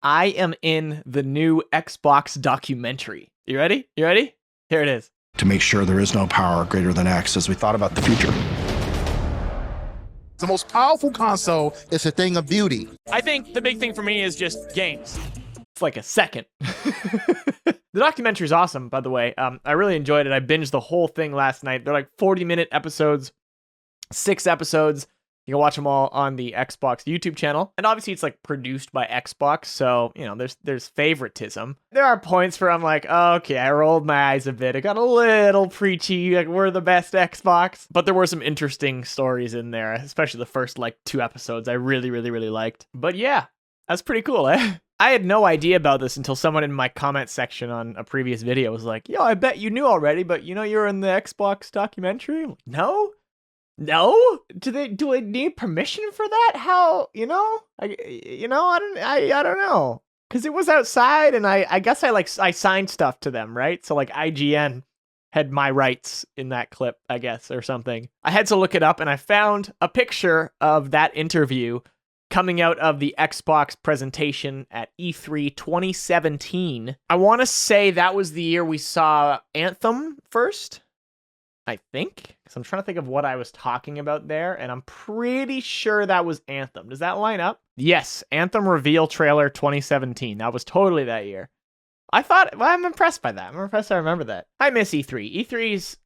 I am in the new Xbox documentary. You ready? You ready? Here it is. To make sure there is no power greater than X as we thought about the future. The most powerful console is a thing of beauty. I think the big thing for me is just games. It's like a second. The documentary is awesome, by the way. I really enjoyed it. I binged the whole thing last night. They're like 40-minute episodes, 6 episodes. You can watch them all on the Xbox YouTube channel. And obviously it's like produced by Xbox, so, you know, there's favoritism. There are points where I'm like, oh, okay, I rolled my eyes a bit. It got a little preachy, like we're the best Xbox. But there were some interesting stories in there, especially the first like 2 episodes I really, really, really liked. But yeah, that's pretty cool, eh? I had no idea about this until someone in my comment section on a previous video was like, yo, I bet you knew already, but you know you're in the Xbox documentary? I'm like, no? No? Do I need permission for that? How, I don't know. Cause it was outside and I guess I signed stuff to them, right? So like IGN had my rights in that clip, I guess, or something. I had to look it up and I found a picture of that interview coming out of the Xbox presentation at E3 2017. I want to say that was the year we saw Anthem first. I think, because I'm trying to think of what I was talking about there, and I'm pretty sure that was Anthem. Does that line up? Yes, Anthem reveal trailer 2017. That was totally that year. I'm impressed by that. I'm impressed I remember that. I miss E3.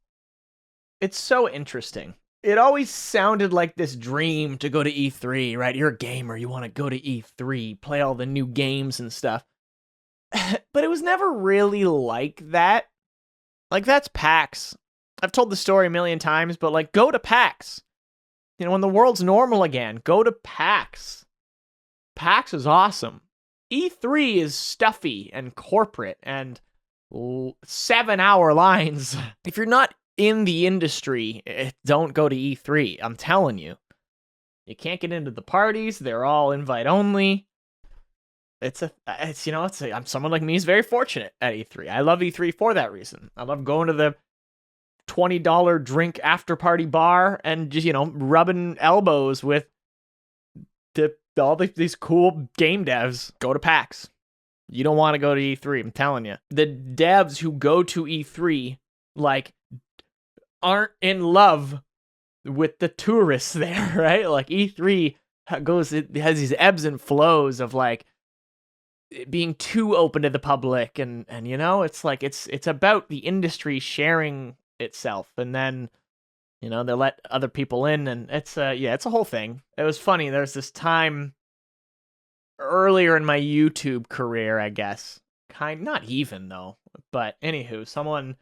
It's so interesting. It always sounded like this dream to go to E3, right? You're a gamer, you want to go to E3, play all the new games and stuff. But it was never really like that. Like, that's PAX. I've told the story a million times, but like, go to PAX. You know, when the world's normal again, go to PAX. PAX is awesome. E3 is stuffy and corporate and 7-hour lines. If you're not in the industry, don't go to E3. I'm telling you. You can't get into the parties. They're all invite only. Someone like me is very fortunate at E3. I love E3 for that reason. I love going to the $20 drink after party bar and just, rubbing elbows with all these cool game devs. Go to PAX. You don't want to go to E3, I'm telling you. The devs who go to E3, like, aren't in love with the tourists there, right? Like, E3 it has these ebbs and flows of, like, being too open to the public, and it's like, it's about the industry sharing itself, and then they let other people in, and it's a whole thing. It was funny. There's this time earlier in my YouTube career, I guess, not even though, but anywho, someone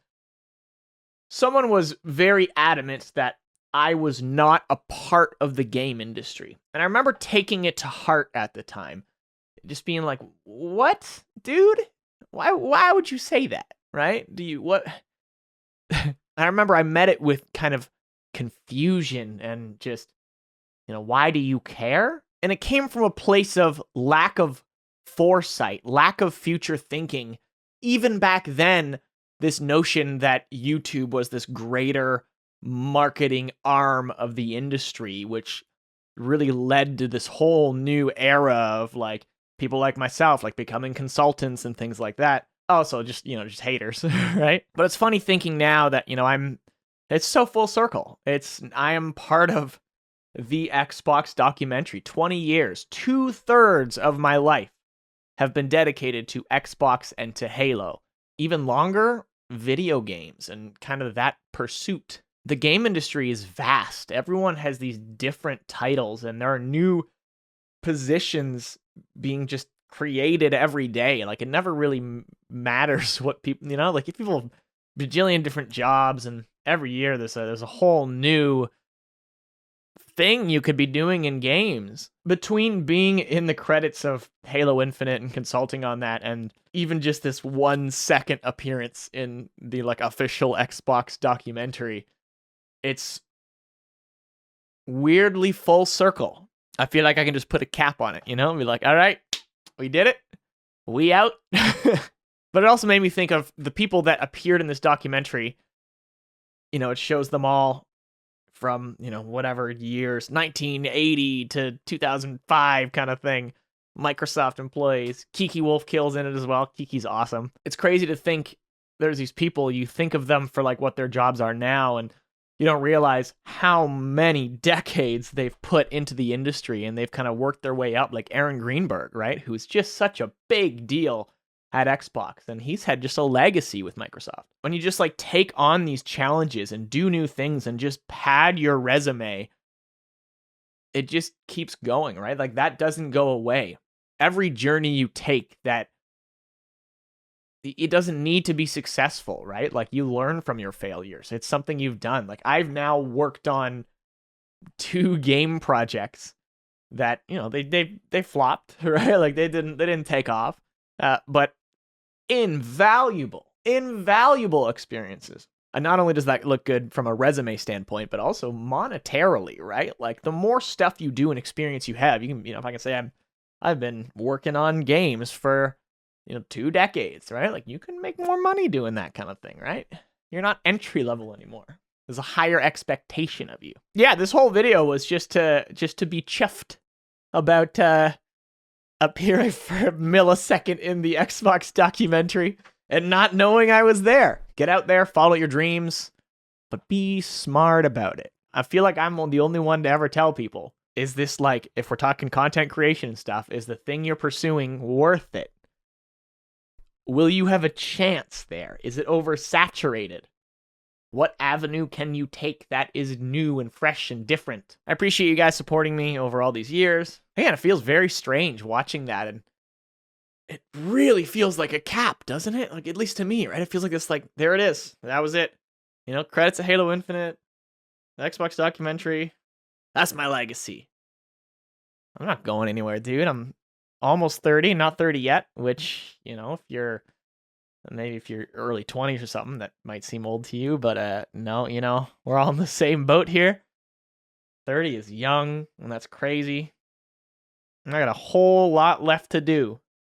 was very adamant that I was not a part of the game industry, and I remember taking it to heart at the time, just being like, what, dude? Why would you say that, right? What? I remember I met it with kind of confusion and just, why do you care? And it came from a place of lack of foresight, lack of future thinking. Even back then, this notion that YouTube was this greater marketing arm of the industry, which really led to this whole new era of like people like myself, like becoming consultants and things like that. Also, just haters, right? But it's funny thinking now that, it's so full circle. I am part of the Xbox documentary. 20 years, 2/3 of my life have been dedicated to Xbox and to Halo. Even longer, video games and kind of that pursuit. The game industry is vast. Everyone has these different titles, and there are new positions being just created every day. Like, it never really matters what people, like, if people have a bajillion different jobs, and every year there's a whole new thing you could be doing in games. Between being in the credits of Halo Infinite and consulting on that, and even just this 1-second appearance in the like official Xbox documentary, it's weirdly full circle. I feel like I can just put a cap on it, and be like, all right, we did it. We out. But it also made me think of the people that appeared in this documentary. It shows them all from, whatever years, 1980 to 2005 kind of thing. Microsoft employees. Kiki Wolf Kill's in it as well. Kiki's awesome. It's crazy to think there's these people, you think of them for like what their jobs are now, and you don't realize how many decades they've put into the industry, and they've kind of worked their way up, like Aaron Greenberg, right? Who's just such a big deal at Xbox, and he's had just a legacy with Microsoft. When you just like take on these challenges and do new things and just pad your resume, it just keeps going, right? Like that doesn't go away. Every journey you take, that it doesn't need to be successful, right? Like you learn from your failures. It's something you've done. Like I've now worked on 2 game projects that, you know, they flopped, right? Like they didn't take off. But invaluable experiences. And not only does that look good from a resume standpoint, but also monetarily, right? Like the more stuff you do and experience you have, you can, you know, if I can say I've been working on games for, you know, 2 decades, right? Like you can make more money doing that kind of thing, right? You're not entry level anymore. There's a higher expectation of you. Yeah, this whole video was just to be chuffed about appearing for a millisecond in the Xbox documentary and not knowing I was there. Get out there, follow your dreams, but be smart about it. I feel like I'm the only one to ever tell people, is this, like, if we're talking content creation and stuff, is the thing you're pursuing worth it? Will you have a chance there? Is it oversaturated? What avenue can you take that is new and fresh and different? I appreciate you guys supporting me over all these years. Again, it feels very strange watching that, and it really feels like a cap, doesn't it? Like, at least to me, right? It feels like this, like, there it is. That was it. You know, credits to Halo Infinite, the Xbox documentary. That's my legacy. I'm not going anywhere, dude. I'm almost 30, not 30 yet, which, you know, if you're early 20s or something, that might seem old to you, but no, you know, we're all in the same boat here. 30 is young, and that's crazy. And I got a whole lot left to do.